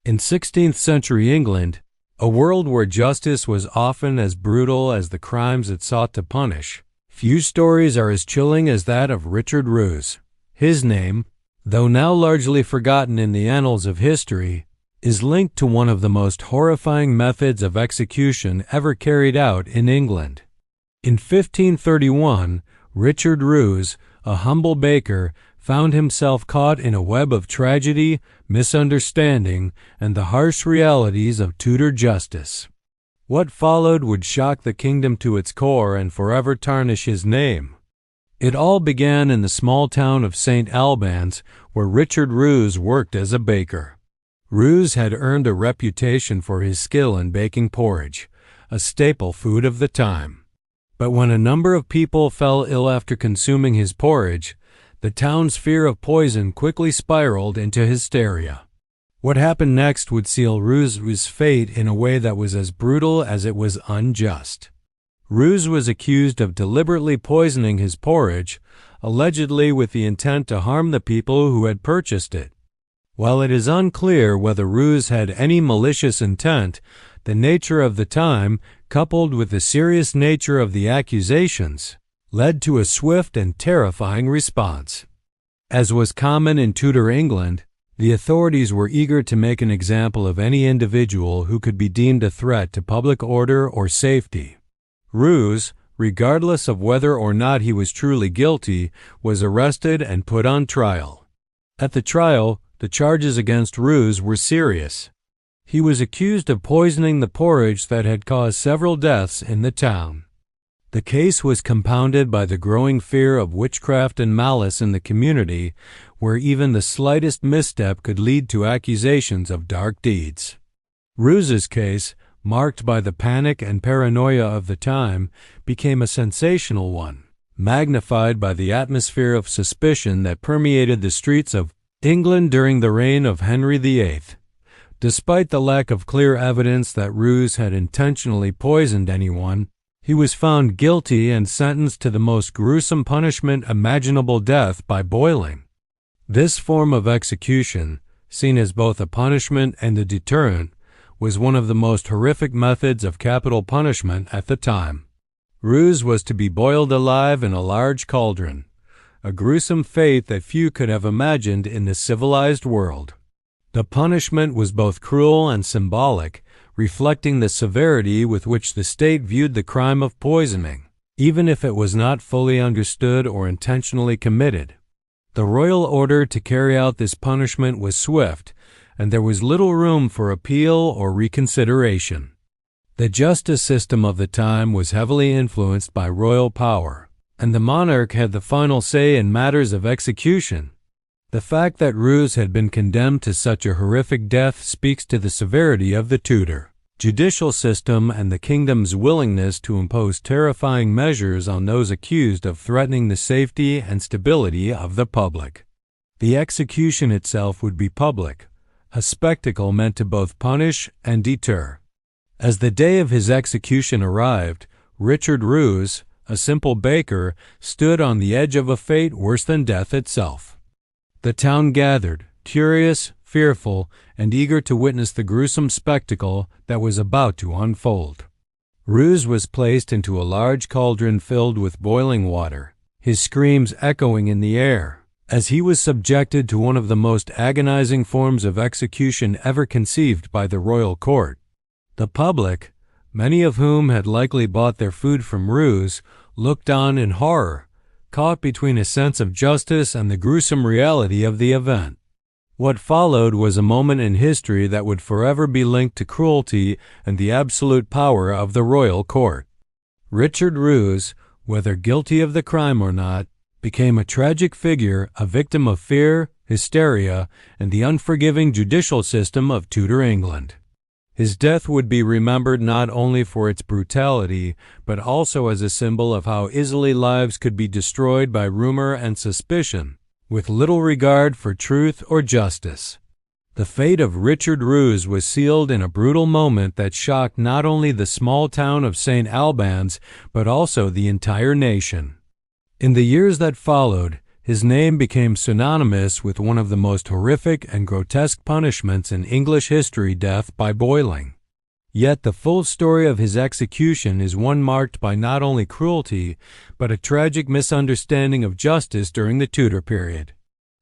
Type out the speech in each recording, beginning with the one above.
In 16th century England, a world where justice was often as brutal as the crimes it sought to punish, few stories are as chilling as that of Richard Roose. His name, though now largely forgotten in the annals of history, is linked to one of the most horrifying methods of execution ever carried out in England. In 1531, Richard Roose, a humble baker, found himself caught in a web of tragedy, misunderstanding, and the harsh realities of Tudor justice. What followed would shock the kingdom to its core and forever tarnish his name. It all began in the small town of St. Albans, where Richard Roose worked as a baker. Roose had earned a reputation for his skill in baking porridge, a staple food of the time. But when a number of people fell ill after consuming his porridge, the town's fear of poison quickly spiraled into hysteria. What happened next would seal Roose's fate in a way that was as brutal as it was unjust. Roose was accused of deliberately poisoning his porridge, allegedly with the intent to harm the people who had purchased it. While it is unclear whether Roose had any malicious intent, the nature of the time, coupled with the serious nature of the accusations, led to a swift and terrifying response. As was common in Tudor England, the authorities were eager to make an example of any individual who could be deemed a threat to public order or safety. Roose, regardless of whether or not he was truly guilty, was arrested and put on trial. At the trial, the charges against Roose were serious. He was accused of poisoning the porridge that had caused several deaths in the town. The case was compounded by the growing fear of witchcraft and malice in the community, where even the slightest misstep could lead to accusations of dark deeds. Roose's case, marked by the panic and paranoia of the time, became a sensational one, magnified by the atmosphere of suspicion that permeated the streets of England during the reign of Henry VIII. Despite the lack of clear evidence that Roose had intentionally poisoned anyone, he was found guilty and sentenced to the most gruesome punishment imaginable, death by boiling. This form of execution, seen as both a punishment and a deterrent, was one of the most horrific methods of capital punishment at the time. Roose was to be boiled alive in a large cauldron, a gruesome fate that few could have imagined in the civilized world. The punishment was both cruel and symbolic, reflecting the severity with which the state viewed the crime of poisoning, even if it was not fully understood or intentionally committed. The royal order to carry out this punishment was swift, and there was little room for appeal or reconsideration. The justice system of the time was heavily influenced by royal power, and the monarch had the final say in matters of execution. The fact that Roose had been condemned to such a horrific death speaks to the severity of the Tudor judicial system and the kingdom's willingness to impose terrifying measures on those accused of threatening the safety and stability of the public. The execution itself would be public, a spectacle meant to both punish and deter. As the day of his execution arrived, Richard Roose, a simple baker, stood on the edge of a fate worse than death itself. The town gathered, curious, fearful, and eager to witness the gruesome spectacle that was about to unfold. Roose was placed into a large cauldron filled with boiling water, his screams echoing in the air, as he was subjected to one of the most agonizing forms of execution ever conceived by the royal court. The public, many of whom had likely bought their food from Roose, looked on in horror, caught between a sense of justice and the gruesome reality of the event. What followed was a moment in history that would forever be linked to cruelty and the absolute power of the royal court. Richard Roose, whether guilty of the crime or not, became a tragic figure, a victim of fear, hysteria, and the unforgiving judicial system of Tudor England. His death would be remembered not only for its brutality, but also as a symbol of how easily lives could be destroyed by rumor and suspicion, with little regard for truth or justice. The fate of Richard Roose was sealed in a brutal moment that shocked not only the small town of St. Albans, but also the entire nation. In the years that followed, his name became synonymous with one of the most horrific and grotesque punishments in English history, death by boiling. Yet the full story of his execution is one marked by not only cruelty, but a tragic misunderstanding of justice during the Tudor period.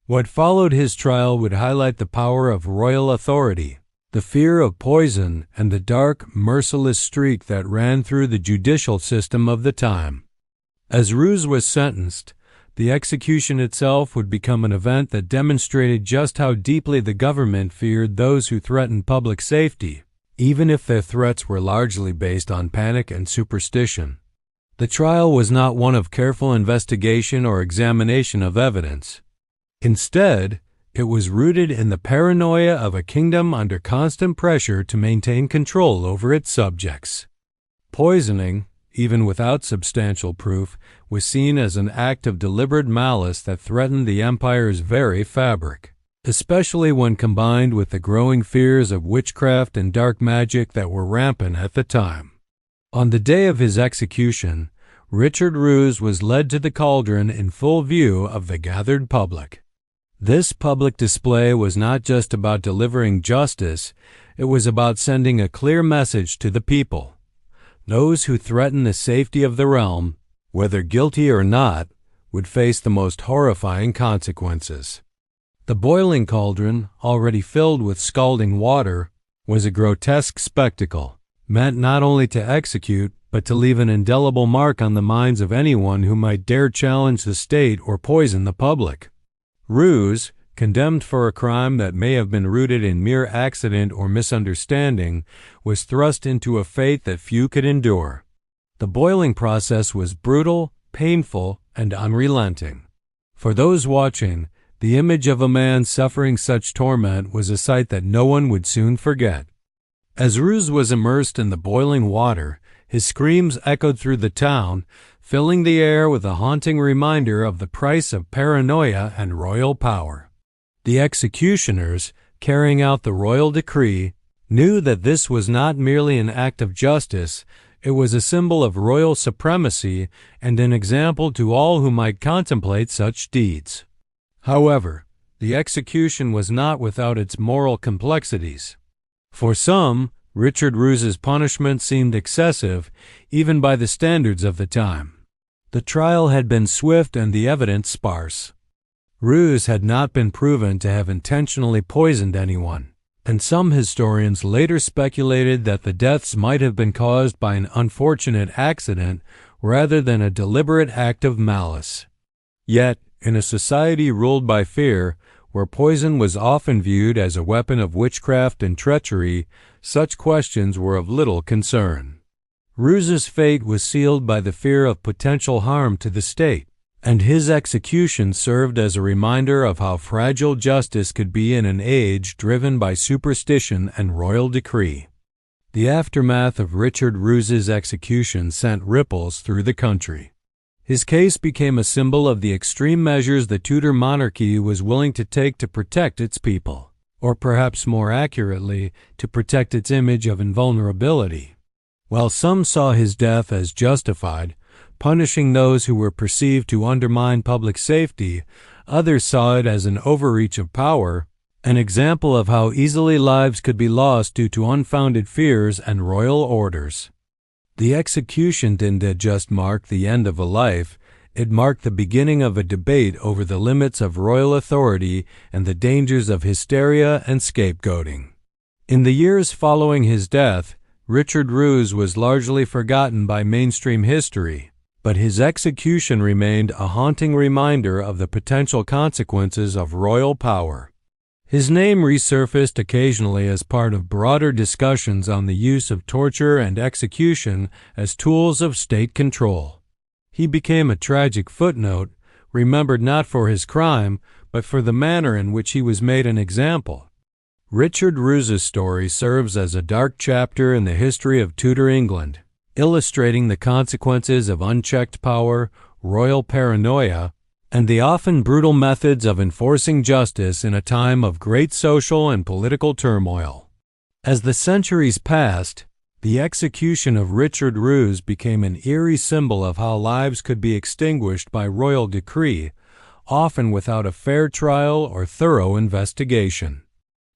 What followed his trial would highlight the power of royal authority, the fear of poison, and the dark, merciless streak that ran through the judicial system of the time. As Roose was sentenced, the execution itself would become an event that demonstrated just how deeply the government feared those who threatened public safety, even if their threats were largely based on panic and superstition. The trial was not one of careful investigation or examination of evidence. Instead, it was rooted in the paranoia of a kingdom under constant pressure to maintain control over its subjects. Poisoning, even without substantial proof, was seen as an act of deliberate malice that threatened the empire's very fabric, especially when combined with the growing fears of witchcraft and dark magic that were rampant at the time. On the day of his execution, Richard Roose was led to the cauldron in full view of the gathered public. This public display was not just about delivering justice, it was about sending a clear message to the people. Those who threaten the safety of the realm, whether guilty or not, would face the most horrifying consequences. The boiling cauldron, already filled with scalding water, was a grotesque spectacle, meant not only to execute, but to leave an indelible mark on the minds of anyone who might dare challenge the state or poison the public. Roose, condemned for a crime that may have been rooted in mere accident or misunderstanding, was thrust into a fate that few could endure. The boiling process was brutal, painful, and unrelenting. For those watching, the image of a man suffering such torment was a sight that no one would soon forget. As Roose was immersed in the boiling water, his screams echoed through the town, filling the air with a haunting reminder of the price of paranoia and royal power. The executioners, carrying out the royal decree, knew that this was not merely an act of justice, it was a symbol of royal supremacy and an example to all who might contemplate such deeds. However, the execution was not without its moral complexities. For some, Richard Roose's punishment seemed excessive, even by the standards of the time. The trial had been swift and the evidence sparse. Roose had not been proven to have intentionally poisoned anyone, and some historians later speculated that the deaths might have been caused by an unfortunate accident rather than a deliberate act of malice. Yet, in a society ruled by fear, where poison was often viewed as a weapon of witchcraft and treachery, such questions were of little concern. Roose's fate was sealed by the fear of potential harm to the state, and his execution served as a reminder of how fragile justice could be in an age driven by superstition and royal decree. The aftermath of Richard Roose's execution sent ripples through the country. His case became a symbol of the extreme measures the Tudor monarchy was willing to take to protect its people, or perhaps more accurately, to protect its image of invulnerability. While some saw his death as justified, punishing those who were perceived to undermine public safety, others saw it as an overreach of power, an example of how easily lives could be lost due to unfounded fears and royal orders. The execution didn't just mark the end of a life, it marked the beginning of a debate over the limits of royal authority and the dangers of hysteria and scapegoating. In the years following his death, Richard Roose was largely forgotten by mainstream history, but his execution remained a haunting reminder of the potential consequences of royal power. His name resurfaced occasionally as part of broader discussions on the use of torture and execution as tools of state control. He became a tragic footnote, remembered not for his crime, but for the manner in which he was made an example. Richard Roose's story serves as a dark chapter in the history of Tudor England, illustrating the consequences of unchecked power, royal paranoia, and the often brutal methods of enforcing justice in a time of great social and political turmoil. As the centuries passed, the execution of Richard Roose became an eerie symbol of how lives could be extinguished by royal decree, often without a fair trial or thorough investigation.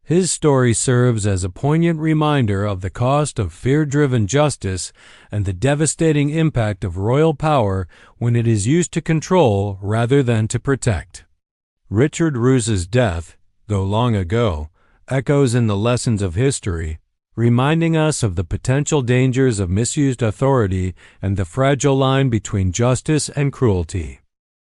His story serves as a poignant reminder of the cost of fear-driven justice and the devastating impact of royal power when it is used to control rather than to protect. Richard Roose's death, though long ago, echoes in the lessons of history, reminding us of the potential dangers of misused authority and the fragile line between justice and cruelty.